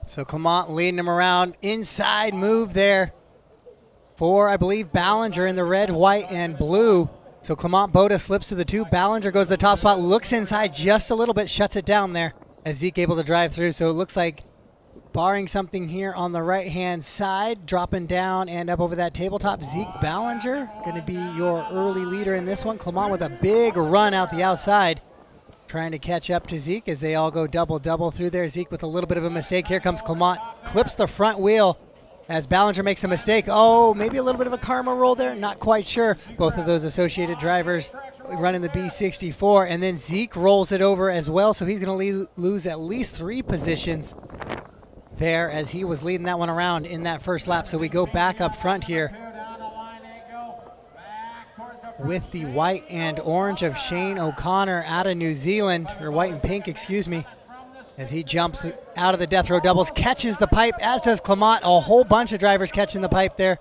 So Clement leading him around. Inside move there for, I believe, Ballinger in the red, white, and blue. So Clement Boda slips to the 2. Ballinger goes to the top spot, looks inside just a little bit, shuts it down there as Zeke able to drive through. So it looks like, barring something here on the right-hand side, dropping down and up over that tabletop, Zeke Ballinger going to be your early leader in this one. Clement with a big run out the outside, trying to catch up to Zeke as they all go double-double through there. Zeke with a little bit of a mistake. Here comes Clement, clips the front wheel as Ballinger makes a mistake. Oh, maybe a little bit of a karma roll there, not quite sure. Both of those associated drivers running the B64, and then Zeke rolls it over as well, so he's going to lose at least 3 positions there as he was leading that one around in that first lap. So we go back up front here with the white and orange of Shane O'Connor out of New Zealand, or white and pink, excuse me, as he jumps out of the death row doubles, catches the pipe, as does Clement. A whole bunch of drivers catching the pipe there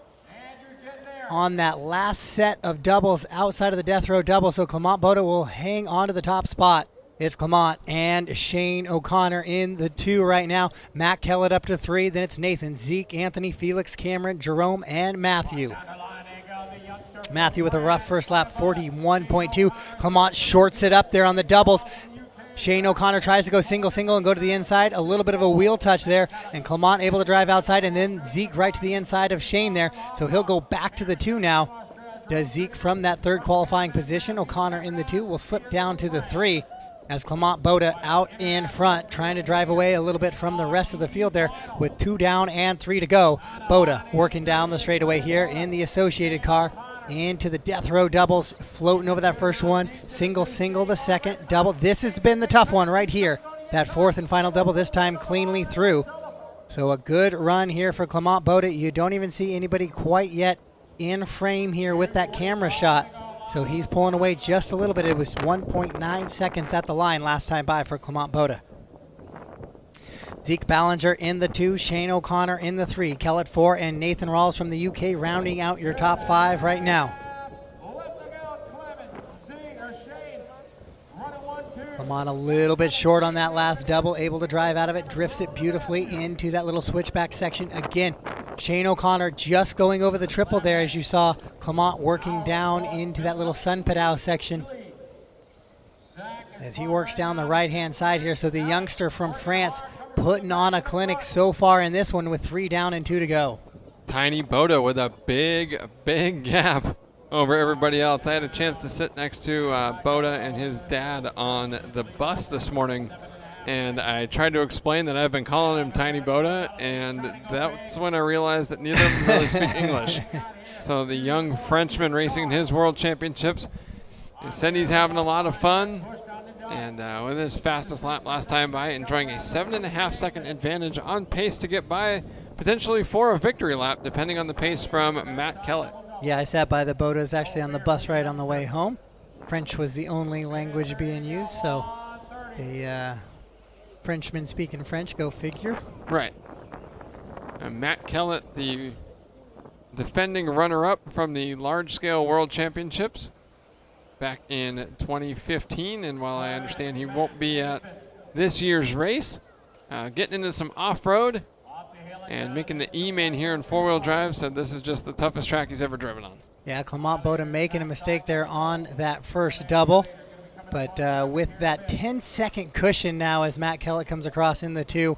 on that last set of doubles outside of the death row double. So Clement Boda will hang on to the top spot. It's Clement and Shane O'Connor in the 2 right now. Matt Kellett up to 3. Then it's Nathan, Zeke, Anthony, Felix, Cameron, Jerome, and Matthew. Matthew with a rough first lap, 41.2. Clement shorts it up there on the doubles. Shane O'Connor tries to go single and go to the inside. A little bit of a wheel touch there, and Clement able to drive outside, and then Zeke right to the inside of Shane there. So he'll go back to the 2 now. Does Zeke from that 3rd qualifying position. O'Connor in the 2 will slip down to the 3 as Clement Boda out in front, trying to drive away a little bit from the rest of the field there with 2 down and 3 to go. Boda working down the straightaway here in the associated car into the death row doubles, floating over that first one. Single, the second, double. This has been the tough one right here. That 4th and final double, this time cleanly through. So a good run here for Clement Boda. You don't even see anybody quite yet in frame here with that camera shot. So he's pulling away just a little bit. It was 1.9 seconds at the line last time by for Clement Boda. Zeke Ballinger in the 2, Shane O'Connor in the 3, Kellett 4, and Nathan Ralls from the UK rounding out your top 5 right now. Clement a little bit short on that last double, able to drive out of it, drifts it beautifully into that little switchback section. Again, Shane O'Connor just going over the triple there as you saw Clement working down into that little Sun Padao section as he works down the right-hand side here. So the youngster from France putting on a clinic so far in this one with 3 down and 2 to go. Tiny Boda with a big gap over everybody else. I had a chance to sit next to Boda and his dad on the bus this morning, and I tried to explain that I've been calling him Tiny Boda, and that's when I realized that neither of them really speak English. So the young Frenchman racing in his world championships, he said he's having a lot of fun. And with his fastest lap last time by, enjoying a 7.5 second advantage on pace to get by, potentially for a victory lap, depending on the pace from Matt Kellett. Yeah, I sat by the Bodas actually on the bus ride on the way home. French was the only language being used, so the Frenchman speaking French, go figure. Right. And Matt Kellett, the defending runner-up from the large-scale World Championships back in 2015, and while I understand he won't be at this year's race, getting into some off-road and making the E-main here in 4-wheel drive, said this is just the toughest track he's ever driven on. Yeah, Clement Boda making a mistake there on that first double, but with that 10-second cushion now as Matt Kellett comes across in the 2,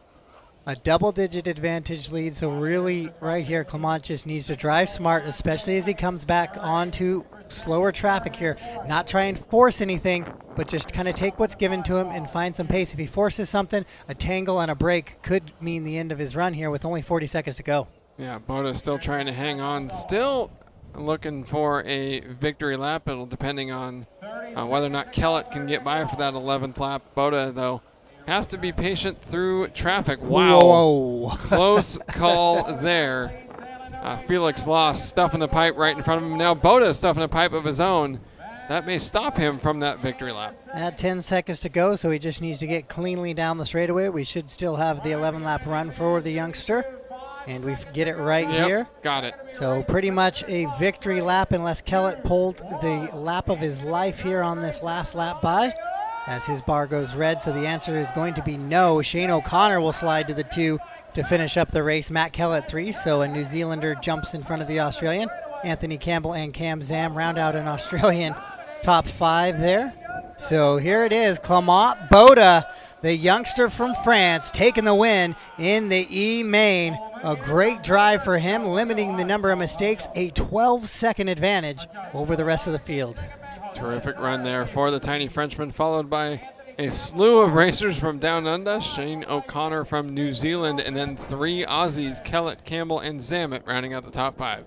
a double-digit advantage lead. So really right here, Clement just needs to drive smart, especially as he comes back onto slower traffic here. Not try and force anything, but just kind of take what's given to him and find some pace. If he forces something, a tangle and a break could mean the end of his run here with only 40 seconds to go. Yeah, Boda still trying to hang on, still looking for a victory lap. It'll depending on whether or not Kellett can get by for that 11th lap. Boda, though, has to be patient through traffic. Wow. Whoa. Close call there. Felix Law stuffing the pipe right in front of him. Now Boda stuffing a pipe of his own. That may stop him from that victory lap. At 10 seconds to go, so he just needs to get cleanly down the straightaway. We should still have the 11-lap run for the youngster. And we get it right here. Got it. So pretty much a victory lap unless Kellett pulled the lap of his life here on this last lap by as his bar goes red. So the answer is going to be no. Shane O'Connor will slide to the 2 To finish up the race, Matt Kellett 3, so a New Zealander jumps in front of the Australian. Anthony Campbell and Cam Zam round out an Australian top 5 there. So here it is, Clement Boda, the youngster from France, taking the win in the E-Main. A great drive for him, limiting the number of mistakes, a 12-second advantage over the rest of the field. Terrific run there for the tiny Frenchman, followed by a slew of racers from Down Under, Shane O'Connor from New Zealand, and then 3 Aussies, Kellett, Campbell, and Zammit, rounding out the top 5.